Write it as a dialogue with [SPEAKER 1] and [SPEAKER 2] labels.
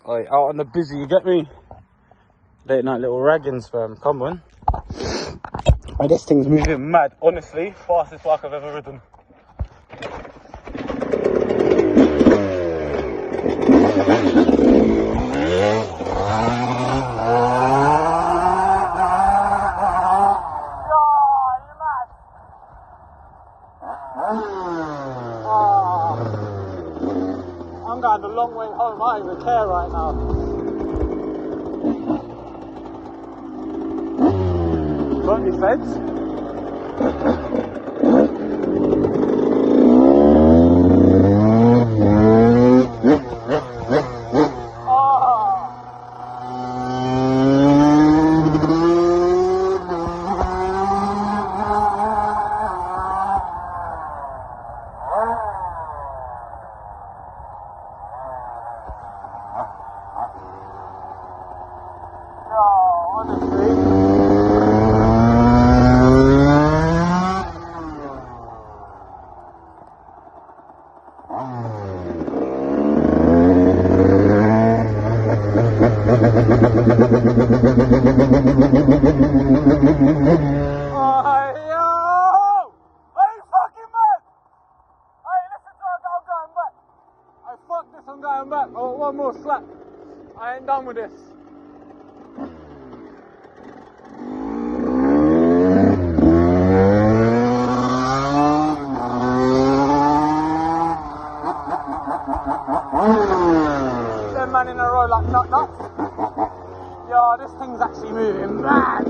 [SPEAKER 1] Like, out on the busy, you get me? Late night little raggings, fam. Come on. Oh, this thing's moving mad. Honestly, fastest bike I've ever ridden. I'm going a long way home, I don't even care right now. Got any feds? I'm going back. Oh, one more slap. I ain't done with this. Ten man in a row like nut. Yo, this thing's actually moving mad.